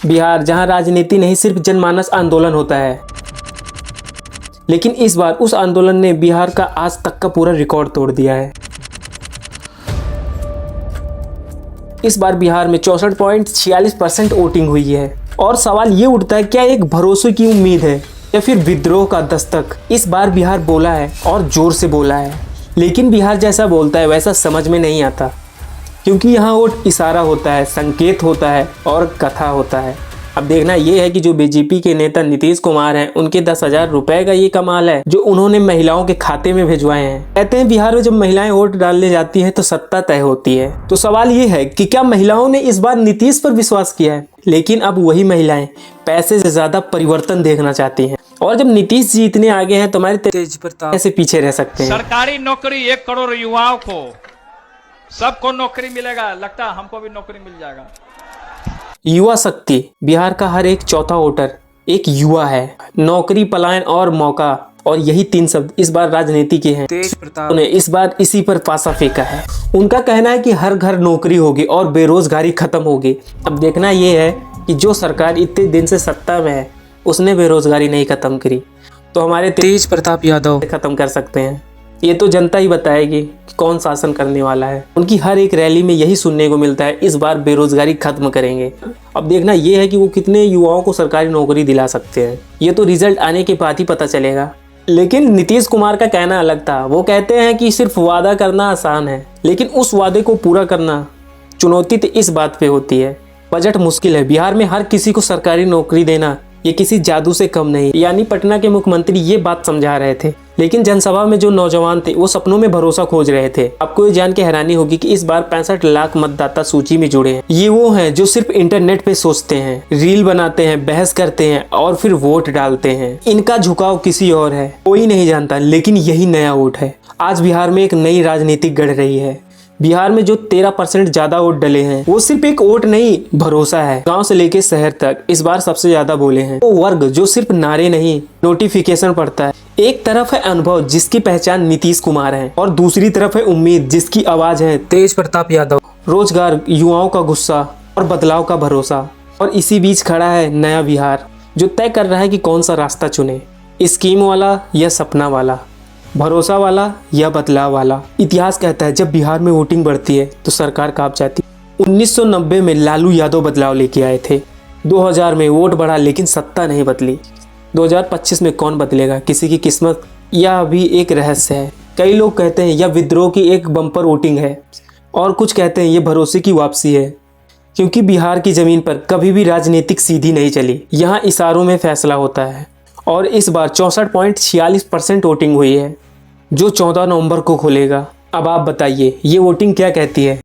बिहार जहां राजनीति नहीं सिर्फ जनमानस आंदोलन होता है, लेकिन इस बार उस आंदोलन ने बिहार का आज तक का पूरा रिकॉर्ड तोड़ दिया है। इस बार बिहार में 64.46% वोटिंग हुई है और सवाल ये उठता है, क्या एक भरोसे की उम्मीद है या फिर विद्रोह का दस्तक? इस बार बिहार बोला है और जोर से बोला है, लेकिन बिहार जैसा बोलता है वैसा समझ में नहीं आता, क्योंकि यहाँ वोट इशारा होता है, संकेत होता है और कथा होता है। अब देखना ये है कि जो बीजेपी के नेता नीतीश कुमार हैं, उनके 10,000 रुपए का ये कमाल है जो उन्होंने महिलाओं के खाते में भिजवाए हैं। कहते हैं बिहार में जब महिलाएं वोट डालने जाती हैं तो सत्ता तय होती है। तो सवाल ये है कि क्या महिलाओं ने इस बार नीतीश पर विश्वास किया है? लेकिन अब वही महिलाएं पैसे से ज्यादा परिवर्तन देखना चाहती हैं, और जब नीतीश जीतने आगे हैं तो हमारे तेज प्रताप ऐसे पीछे रह सकते हैं। सरकारी नौकरी 1 करोड़ युवाओं को, सबको नौकरी मिलेगा, लगता है हमको भी नौकरी मिल जाएगा। युवा शक्ति, बिहार का हर एक चौथा वोटर एक युवा है। नौकरी, पलायन और मौका, और यही 3 शब्द इस बार राजनीति के हैं। तेज प्रताप ने इस बार इसी पर पासा फेंका है। उनका कहना है कि हर घर नौकरी होगी और बेरोजगारी खत्म होगी। अब देखना यह है कि जो सरकार इतने दिन से सत्ता में है उसने बेरोजगारी नहीं खत्म करी, तो हमारे तेज प्रताप यादव खत्म कर सकते हैं। ये तो जनता ही बताएगी कि कौन शासन करने वाला है। उनकी हर एक रैली में यही सुनने को मिलता है, इस बार बेरोजगारी खत्म करेंगे। अब देखना ये है कि वो कितने युवाओं को सरकारी नौकरी दिला सकते हैं, ये तो रिजल्ट आने के बाद ही पता चलेगा। लेकिन नीतीश कुमार का कहना अलग था। वो कहते हैं कि सिर्फ वादा करना आसान है, लेकिन उस वादे को पूरा करना चुनौती तो इस बात पे होती है। बजट मुश्किल है। बिहार में हर किसी को सरकारी नौकरी देना ये किसी जादू से कम नहीं, यानी पटना के मुख्यमंत्री ये बात समझा रहे थे। लेकिन जनसभा में जो नौजवान थे वो सपनों में भरोसा खोज रहे थे। आपको ये जान के हैरानी होगी कि इस बार 65 लाख मतदाता सूची में जुड़े हैं। ये वो हैं जो सिर्फ इंटरनेट पे सोचते हैं, रील बनाते हैं, बहस करते हैं और फिर वोट डालते हैं। इनका झुकाव किसी और है, कोई नहीं जानता, लेकिन यही नया वोट है। आज बिहार में एक नई राजनीति गढ़ रही है। बिहार में जो 13% ज्यादा वोट डले हैं वो सिर्फ एक वोट नहीं, भरोसा है। गांव से लेके शहर तक इस बार सबसे ज्यादा बोले हैं वो वर्ग जो सिर्फ नारे नहीं नोटिफिकेशन पढ़ता है। एक तरफ है अनुभव जिसकी पहचान नीतीश कुमार है, और दूसरी तरफ है उम्मीद जिसकी आवाज है तेज प्रताप यादव। रोजगार, युवाओं का गुस्सा और बदलाव का भरोसा, और इसी बीच खड़ा है नया बिहार जो तय कर रहा है कि कौन सा रास्ता चुने, स्कीम वाला या सपना वाला, भरोसा वाला या बदलाव वाला। इतिहास कहता है जब बिहार में वोटिंग बढ़ती है तो सरकार कांप जाती है। 1990 में लालू यादव बदलाव लेके आए थे। 2000 में वोट बढ़ा लेकिन सत्ता नहीं बदली। 2025 में कौन बदलेगा, किसी की किस्मत, यह अभी एक रहस्य है। कई लोग कहते हैं यह विद्रोह की एक बम्पर वोटिंग है, और कुछ कहते हैं यह भरोसे की वापसी है, क्योंकि बिहार की जमीन पर कभी भी राजनीतिक सीधी नहीं चली। यहाँ इशारों में फैसला होता है, और इस बार 64.46% वोटिंग हुई है जो 14 नवंबर को खुलेगा। अब आप बताइए ये वोटिंग क्या कहती है?